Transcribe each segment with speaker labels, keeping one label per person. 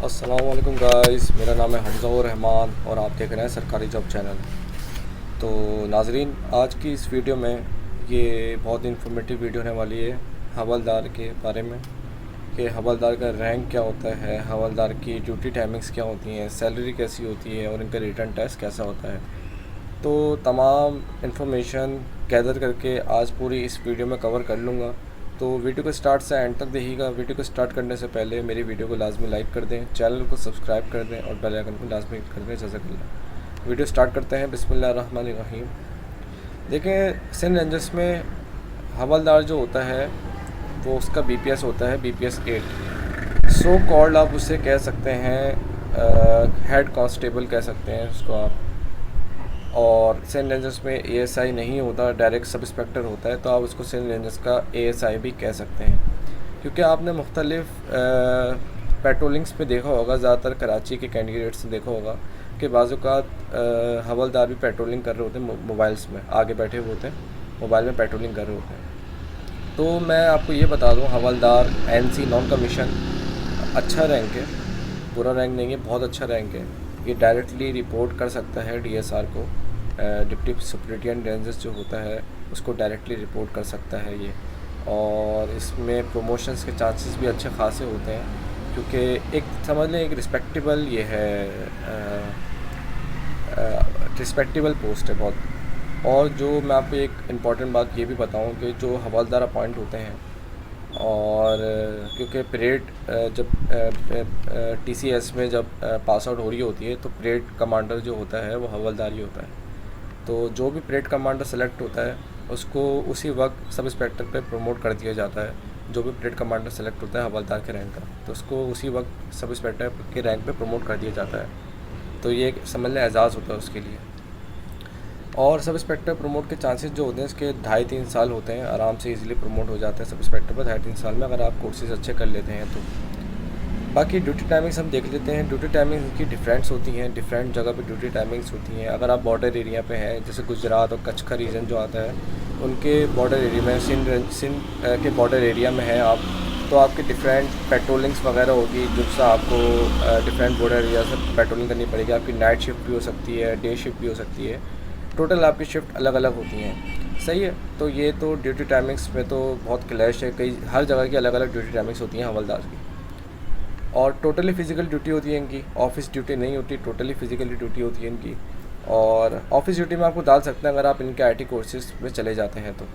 Speaker 1: अस्सलाम वालेकुम गाइस, मेरा नाम है हमज़ा और रहमान और आप देख रहे हैं सरकारी जॉब चैनल। तो नाजरीन, आज की इस वीडियो में ये बहुत इन्फॉर्मेटिव वीडियो होने वाली है हवलदार के बारे में कि हवलदार का रैंक क्या होता है, हवलदार की ड्यूटी टाइमिंग्स क्या होती हैं, सैलरी कैसी होती है और इनका रिटर्न टेस्ट कैसा होता है। तो तमाम इन्फॉर्मेशन गैदर करके आज पूरी इस वीडियो में कवर कर लूँगा। तो वीडियो को स्टार्ट से एंड तक देखिएगा। वीडियो को स्टार्ट करने से पहले मेरी वीडियो को लाजमी लाइक कर दें, चैनल को सब्सक्राइब कर दें और बेल आइकन को लाजमी हिट कर दें। जज़ाकल्लाह। वीडियो स्टार्ट करते हैं। बिस्मिल्लाहिर्रहमानिर्रहीम। देखें, सिंध रेंजर्स में हवलदार जो होता है वो उसका BPS होता है, BPS 8। सो कॉल्ड आप उसे कह सकते हैं, हेड कांस्टेबल कह सकते हैं उसको आप। और सेंट रेंजर्स में ASI नहीं होता, डायरेक्ट सब इंस्पेक्टर होता है, तो आप उसको सेंट रेंजर्स का ASI भी कह सकते हैं। क्योंकि आपने मुख्तलिफ पेट्रोलिंग्स में देखा होगा, ज़्यादातर कराची के कैंडिडेट्स ने देखा होगा कि बाज़ हवलदार भी पेट्रोलिंग कर रहे होते हैं, मोबाइल्स में आगे बैठे हुए होते हैं, मोबाइल में पेट्रोलिंग कर रहे होते हैं। तो मैं आपको ये बता दूँ, हवलदार NC नॉन कमीशन अच्छा रैंक है, बुरा रैंक नहीं है, बहुत अच्छा रैंक है। ये डायरेक्टली रिपोर्ट कर सकता है DSR को, डिप्टी सुपरिटेंडेंट रेंजर्स जो होता है उसको डायरेक्टली रिपोर्ट कर सकता है ये। और इसमें प्रमोशंस के चांसेस भी अच्छे खासे होते हैं, क्योंकि एक समझ लें एक रिस्पेक्टेबल ये है, रिस्पेक्टेबल पोस्ट है बहुत। और जो मैं आपको एक इम्पॉर्टेंट बात ये भी बताऊं कि जो हवलदार अपॉइंट होते हैं, और क्योंकि परेड जब TCS में जब पास आउट हो रही होती है तो परेड कमांडर जो होता है वो हवलदार ही होता है। तो जो भी परेड कमांडर सेलेक्ट होता है उसको उसी वक्त सब इंस्पेक्टर पे प्रमोट कर दिया जाता है। जो भी परेड कमांडर सेलेक्ट होता है हवलदार के रैंक का, तो उसको उसी वक्त सब इंस्पेक्टर के रैंक पे प्रमोट कर दिया जाता है। तो ये समझ लें एजाज़ होता है उसके लिए। और सब इंस्पेक्टर प्रमोट के चांसेस जो होते हैं इसके 2.5-3 साल होते हैं, आराम से इजीली प्रमोट हो जाते हैं सब इंस्पेक्टर पर 2.5-3 साल में, अगर आप कोर्सेज अच्छे कर लेते हैं तो। बाकी ड्यूटी टाइमिंग्स हम देख लेते हैं। ड्यूटी टाइमिंग्स की डिफरेंट्स होती हैं, डिफरेंट जगह पे ड्यूटी टाइमिंग्स होती हैं। अगर आप बॉर्डर एरिया पे हैं, जैसे गुजरात और कच्छ का रीजन जो आता है, उनके बॉर्डर एरिया में, सिंध के बॉर्डर एरिया में है आप, तो आपके डिफरेंट पेट्रोलिंग्स वगैरह होगी, जिससे आपको डिफरेंट बॉर्डर एरिया से पेट्रोलिंग करनी पड़ेगी। आपकी नाइट शिफ्ट भी हो सकती है, डे शिफ्ट भी हो सकती है, टोटल आपकी शिफ्ट अलग अलग होती हैं। सही है। तो ये तो ड्यूटी टाइमिंग्स में तो बहुत क्लैश है, कई हर जगह की अलग अलग ड्यूटी टाइमिंग्स होती हैं हवलदार की। और टोटली फ़िज़िकल ड्यूटी होती है इनकी, ऑफिस ड्यूटी नहीं होती, टोटली फ़िज़िकली ड्यूटी होती है इनकी। और ऑफिस ड्यूटी में आपको डाल सकते हैं अगर आप इनके IT कोर्सेज में चले जाते हैं तो।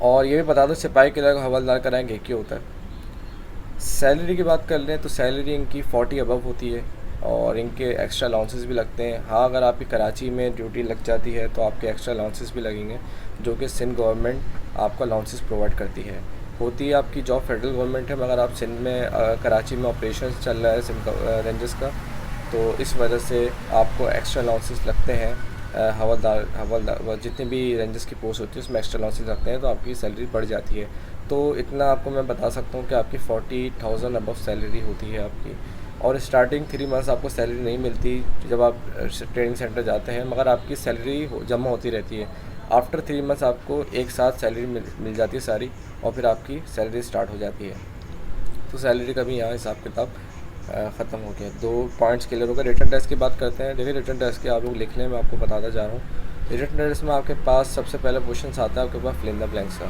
Speaker 1: और ये भी बता दो, सिपाही के लिए हवलदार का रैंक एक ही होता है। सैलरी की बात कर लें तो सैलरी इनकी 40 अबव होती है और इनके एक्स्ट्रा अलाउंसेस भी लगते हैं। हाँ, अगर आपकी कराची में ड्यूटी लग जाती है तो आपके एक्स्ट्रा अलाउंसेस भी लगेंगे, जो कि सिंध गवर्नमेंट आपको अलाउंसेस प्रोवाइड करती है। होती है आपकी जॉब फेडरल गवर्नमेंट है, मगर आप सिंध में कराची में ऑपरेशन चल रहा है सिंध रेंजर्स का, तो इस वजह से आपको एक्स्ट्रा अलाउंसेस लगते हैं। हवलदार जितने भी रेंजर्स की पोस्ट होती है उसमें एक्स्ट्रा अलाउंसेस लगते हैं, तो आपकी सैलरी बढ़ जाती है। तो इतना आपको मैं बता सकता हूँ कि आपकी 40,000 अबव सैलरी होती है आपकी। और स्टार्टिंग 3 मंथ्स आपको सैलरी नहीं मिलती जब आप ट्रेनिंग सेंटर जाते हैं, मगर आपकी सैलरी जमा होती रहती है। आफ्टर 3 मंथ्स आपको एक साथ सैलरी मिल जाती है सारी, और फिर आपकी सैलरी स्टार्ट हो जाती है। तो सैलरी का भी यहाँ हिसाब किताब ख़त्म हो गया। 2 पॉइंट्स क्लियर होगा। रिटर्न टेस्ट की बात करते हैं। देखिए, रिटर्न टेस्ट के आप लोग लिख लें, मैं आपको बताता जा रहा हूँ। रिटर्न टेस्ट में आपके पास सबसे पहले क्वेश्चन आता है आपके पास फिल इन द ब्लैंक्स का।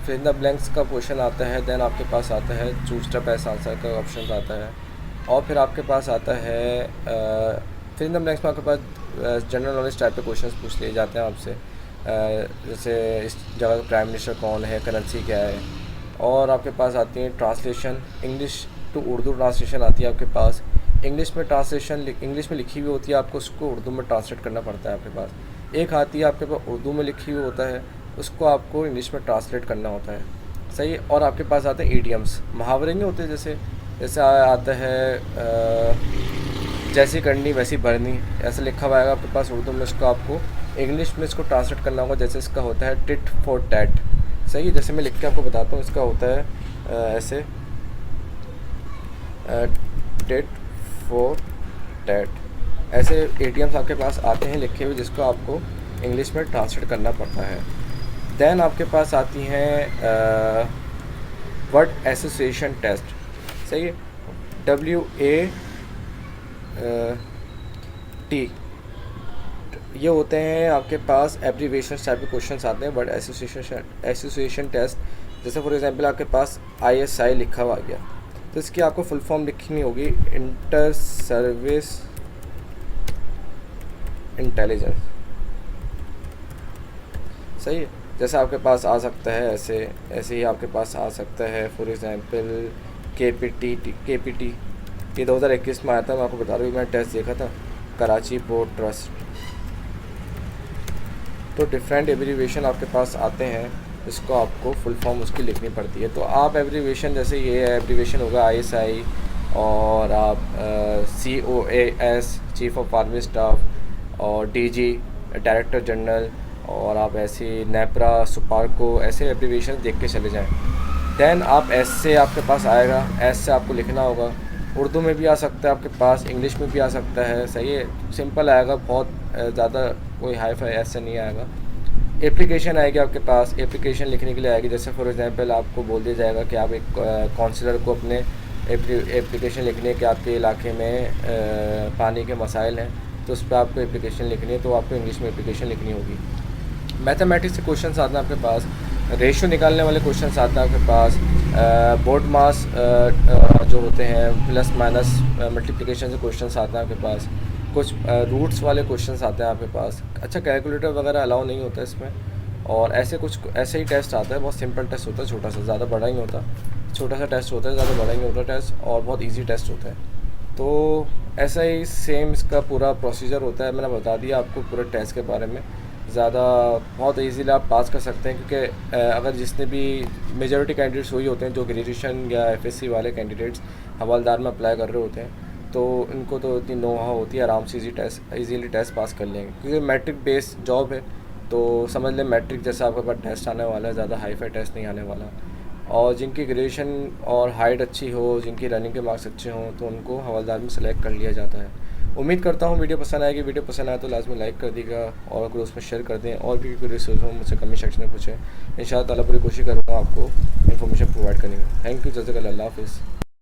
Speaker 1: फिल इन द ब्लैंक्स का क्वेश्चन आता है। देन आपके पास आता है चूज द बेस्ट आंसर का ऑप्शन आता है। और फिर आपके पास आता है फिल इन द ब्लैंक्स में आपके पास जनरल नॉलेज टाइप के क्वेश्चन पूछ लिए जाते हैं आपसे, जैसे इस जगह का प्राइम मिनिस्टर कौन है, करेंसी क्या है। और आपके पास आती है translation, English to Urdu translation आती है आपके पास। इंग्लिश में ट्रांसलेशन इंग्लिश में लिखी हुई होती है, आपको उसको उर्दू में ट्रांसलेट करना पड़ता है आपके पास। एक आती है आपके पास उर्दू में लिखी हुई होता है, उसको आपको इंग्लिश में ट्रांसलेट करना होता है। सही। और आपके पास आते हैं ईडियम्स, मुहावरे नहीं होते, जैसे जैसे आता है जैसी करनी वैसी भरनी, ऐसा लिखा हुआ आएगा आपके पास उर्दू में, उसको आपको इंग्लिश में इसको ट्रांसलेट करना होगा। जैसे इसका होता है टिट फॉर टैट। सही। जैसे मैं लिख के आपको बताता हूँ, इसका होता है ऐसे टिट फॉर टैट। ऐसे एटीएम्स आपके पास आते हैं लिखे हुए, जिसको आपको इंग्लिश में ट्रांसलेट करना पड़ता है। देन आपके पास आती हैं वर्ड एसोसिएशन टेस्ट। सही है। WAT, ये होते हैं आपके पास एब्रीवेशन टाइप के क्वेश्चन आते हैं, वर्ड एसोसिएशन टेस्ट। जैसे फॉर एग्जांपल आपके पास ISI लिखा हुआ गया, तो इसकी आपको फुल फॉर्म लिखनी होगी इंटर सर्विस इंटेलिजेंस। सही है। जैसे आपके पास आ सकता है ऐसे ही आपके पास आ सकता है फॉर एग्जांपल KPT, ये 2021 में आया था। मैं आपको बता रहा हूँ, मैंने टेस्ट देखा था, कराची पोर्ट ट्रस्ट। तो डिफरेंट एब्रीवेशन आपके पास आते हैं, इसको आपको फुल फॉर्म उसकी लिखनी पड़ती है। तो आप एब्रीवेशन, जैसे ये एब्रीवेशन होगा ISI, और आप COAS chief of army staff, और DG डायरेक्टर जनरल, और आप ऐसे नेपरा सुपारको, ऐसे एब्रीवेशन देख के चले जाएं। दैन आप S से आपके पास आएगा, S से आपको लिखना होगा। उर्दू में भी आ सकता है आपके पास, इंग्लिश में भी आ सकता है। सही है, सिंपल आएगा, बहुत ज़्यादा कोई हाई फाई ऐसे नहीं आएगा। एप्लीकेशन आएगी आपके पास, एप्लीकेशन लिखने के लिए आएगी। जैसे फॉर एग्जांपल आपको बोल दिया जाएगा कि आप एक काउंसलर को अपने एप्लीकेशन लिखने के, आपके इलाके में पानी के मसाइल हैं, तो उस पर आपको एप्लीकेशन लिखनी है, तो आपको इंग्लिश में एप्लीकेशन लिखनी होगी। मैथमेटिक्स से क्वेश्चन आते हैं आपके पास, रेशियो निकालने वाले क्वेश्चन आते हैं आपके पास, बोर्ड मास जो होते हैं, प्लस माइनस मल्टीप्लिकेशन से क्वेश्चन आते हैं आपके पास, कुछ रूट्स वाले क्वेश्चन आते हैं आपके पास। अच्छा, कैलकुलेटर वगैरह अलाउ नहीं होता इसमें, और ऐसे ही टेस्ट आता है, बहुत सिंपल टेस्ट होता है, छोटा सा, ज़्यादा बड़ा नहीं होता, छोटा सा टेस्ट होता है, ज़्यादा बड़ा नहीं होता टेस्ट, और बहुत ईजी टेस्ट होता है। तो ऐसा ही सेम इसका पूरा प्रोसीजर होता है। मैंने बता दिया आपको पूरे टेस्ट के बारे में, ज़्यादा बहुत इजीली आप पास कर सकते हैं, क्योंकि अगर जिसने भी मेजॉरिटी कैंडिडेट्स वही होते हैं जो ग्रेजुएशन या FSC वाले कैंडिडेट्स हवलदार में अप्लाई कर रहे होते हैं, तो इनको तो इतनी नो-हाउ होती है, आराम से इजीली टेस्ट पास कर लेंगे, क्योंकि मैट्रिक बेस्ड जॉब है। तो समझ लें मैट्रिक जैसा आपके पास टेस्ट आने वाला है, ज़्यादा हाई फाई टेस्ट नहीं आने वाला। और जिनकी ग्रेजुएशन और हाइट अच्छी हो, जिनकी रनिंग के मार्क्स अच्छे हों, तो उनको हवलदार में सेलेक्ट कर लिया जाता है। उम्मीद करता हूँ वीडियो पसंद आएगी। वीडियो पसंद आए तो लाजमी लाइक कर दीजिएगा, और अगर उसमें शेयर कर दें, और भी कोई रिसोर्स हो मुझसे कमेंट सेक्शन में पूछें। इंशाअल्लाह ताला पूरी कोशिश करूँगा आपको इन्फॉर्मेशन प्रोवाइड करने की। थैंक यू, जज़ाकल्लाह, अल्लाह हाफ़िज़।